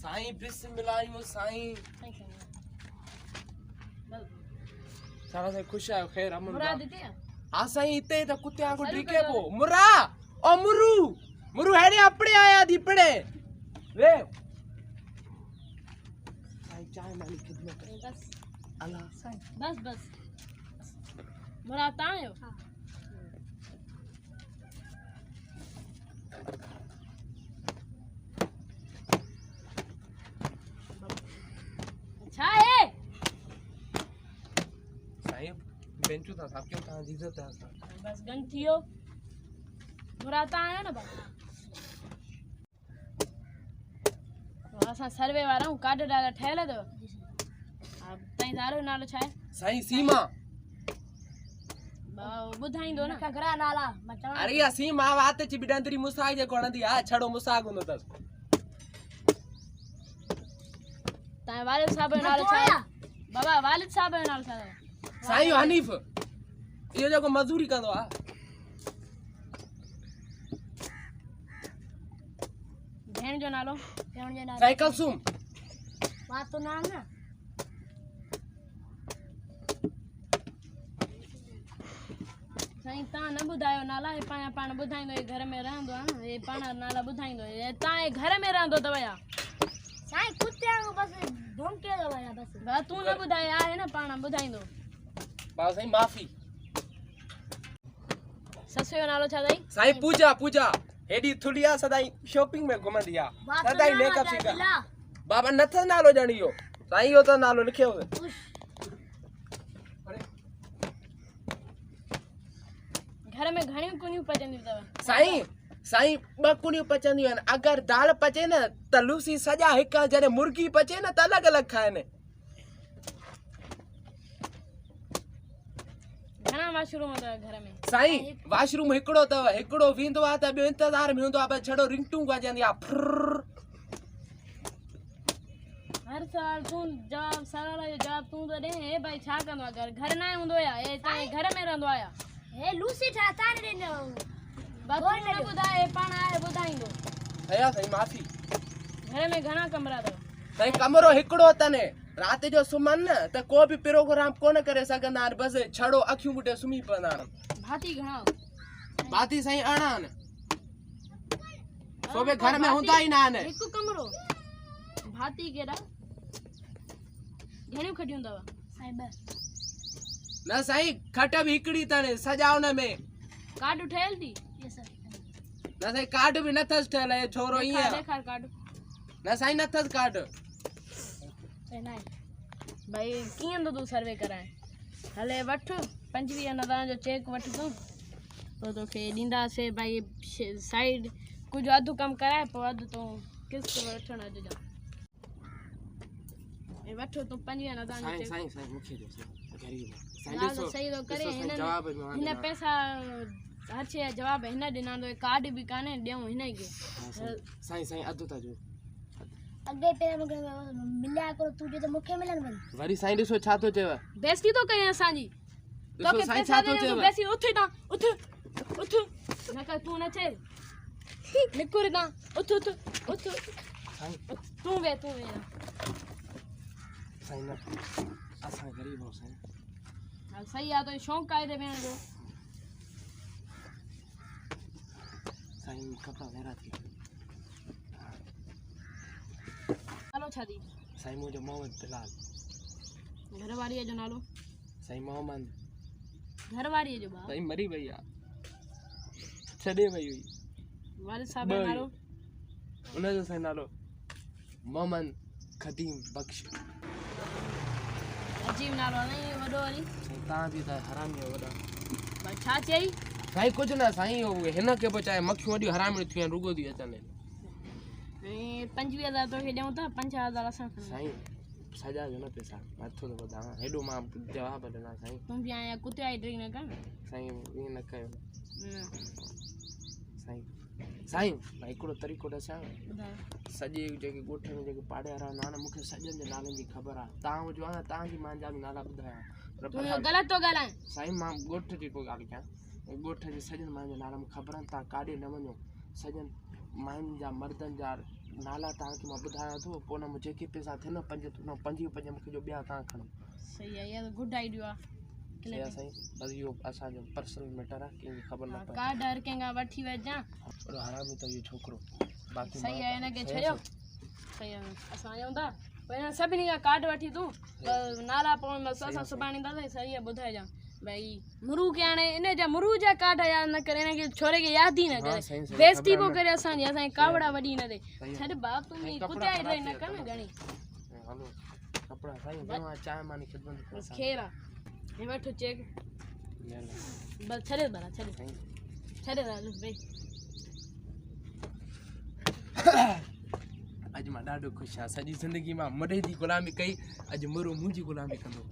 साईं बिस्मिल्लाह साईं सारा से खुश है खैर अमन मुरा देते हैं हां साईं इते त कुत्ते को ड्रिके पो मुरा ओ मुरु मुरु हेड़े अपने आया दीपड़े वे साईं चाय माली खिदमत बस अल्लाह साईं बस बस मुरा तायो हां अच्छा है साईं बेंचू था साहब क्यों कहां इज्जत है बस गन थियो मुराता आयो ना बा असा सर्वे वाला हूं कार्ड डाला ठेले दो अब तई दारो नालो छाए साईं सीमा बा बुधाइंदो ना घरा नाला मचा अरे या सीमा वाते ची बिडंतरी मुसाग जे कोणंदी आ छड़ो मुसाग हुंदो तस ताए वालिद साहब जो नालो छाए बाबा वालिद साहब जो नालो छाए साईं हनीफ यो जो मजदूरी कंदो आ भेण जो नालो साईं कलसुम बात तो नाम ना साईं ता न बुधायो नाला ए पाण पाण बुधाइंदो ए घर में रहंदो आ ए पाण नाला बुधाइंदो ए ता ए घर में रहंदो दवाया साईं कुत्ते को बस धमके दवाया बस बा तू न बुधाया है ना पाण बुधाइंदो बा साईं माफी ससुयो नालो छा साईं साईं पूजा पूजा एडी थुलिया सदाई शॉपिंग में घुमंदी आ सदाई मेकअप सीखा बाबा नथ नालो जणियो साईं यो तो नालो लिखियो घर में घणी कुनियूं पचंदी तव साईं साईं ब कुनियूं पचंदियूं आहिनि अगर दाल पचे न त लूसी सजा हिक जने मुर्गी पचे न त अलग अलग खाइनि घणा वाशरूम तव घर में साईं वाशरूम हिकड़ो तव हिकड़ो वींदो आ त ॿियो इंतजार में हूंदो आ बस छड़ो रिंगटूं वजंदी आ हर साल तू जवाब सवाल जो जवाब तू तो दे ए भाई छा कंदो आ घर ना हुंदो या ए ताए घर में रहंदो आया ए लूसी ठा तान देनो बात न बुधाए पाण आए बुधाइंदो भैया साईं माफी घर में घणा कमरा तव साईं कमरो हिकड़ो तने रात जो सुमन न त को भी प्रोग्राम कोन करे सघंदा आहिनि बस छड़ो अखियूं बुटे सुम्ही पवंदा आहिनि भाती घणा बाती साईं अणा न सोबे घर में हूंदा ई न आहिनि हिकु कमरो भाती केड़ा घणियूं खटियूं तव साईं बस न साईं खट भी हिकड़ी तने सजा उन में कार्ड ठेल थी यस सर न साईं कार्ड भी नथस ठेल है छोरो ई है देखा कार्ड न साईं नथस कार्ड नहीं भाई कियं तो तू सर्वे कराए हले वठ 25,000 जो चेक वठ तो तोखे दींदा से भाई साइड कुछ अधु कम कराए पो अधु तो किस्त वठण अज जा ए वठो तो 25,000 साईं साईं साईं मुखे जो गरीब साईं ॾिसो सही तो करे हिन पैसा हर शे जवाब हिन ॾिना तो कार्ड भी काने ॾियूं हिन के साईं साईं अधु ता जो अगे पे मिलिया करो तू जो मुखे मिलन वरी साईं ॾिसो छा तो चेव बेइज्जती तो कया असांजी ॾिसो साईं छा तो चेव बेइज्जती उठ ना उठ उठ न कर तू न चे निकुर ना उठ उठ उठ तू वे साईं ना असां गरीब हो साईं हां सही आ तो शौक काए दे भेण जो साईं कपड़ा मेरा थी नालो छा दी साईं मुझे मोहम्मद बिलाल घरवारी जो नालो साईं मोहम्मद घरवारी जो बा साईं मरी वई आ छडे वई हुई वालिद साहब जो नालो उन जो साईं नालो मोहम्मद खदीम बख्श अजीब नालो नहीं वडो वाली साईं ता भी ता हरामी वडा बा छा चई साईं कुछ ना साईं हिन के बचाए मक्खियूं वडी हरामी थी रुगो दी अचने 25,000 तो के देऊ ता 5,000 असा साईं सजा जो न पैसा मथो तो बता हेडो मां जवाब देना साईं तुम भी आया कुत्ते आई ड्रिंक न कर साईं ये न कयो साईं साईं भाई कोड़ो तरीको दसा सजे जेके गोठे में जेके पाड़े वाला ना मुखे सजन जे नाले जी खबर आ तां जो आ तां जी मान जा नाला बुधाया तू गलत तो गालाए साईं मां गोठ जी को गाल क्या गोठ जी सजन मान जे नाला में खबर ता काडे न वणो सजन मान जा मर्दन जा नाला तव्हांखे मां ॿुधायां थो पोइ हुन में जेके पैसा थियनि 5 मूंखे जो ॿिया तव्हां खणो सही आहे इहा गुड आइडिया आहे साईं बस इहो असांजो पर्सनल मैटर आहे कंहिंखे ख़बर न पए कार्ड हर कंहिंखां वठी वञा थोरो हरामी त इहो छोकिरो बाक़ी सही आहे हिनखे छॾियो सही आहे असां आयूं था पहिरियों सभिनी खां कार्ड वठी तूं नाला पोइ असां सुभाणे ईंदासीं सही आहे ॿुधाइजां भाई मुरू के हाणे इन जा मुरू जा कार्ड यादि न करे हिनखे छोरे खे यादि ई न करे बेइज्जती पोइ करे असांजी कावड़ा वॾी न थे छॾ बाप तूं कुतियाई रही न कर न घणी हलो कपिड़ा साईं घणो आहे चांहि मानी खिदमत बस खेर आहे हे वठो चेक बस छॾे भला छॾे भाई अॼु मां ॾाढो ख़ुशि आहियां सॼी ज़िंदगी मां मॾे जी ग़ुलामी कई अॼु मुरू मुंहिंजी ग़ुलामी कंदो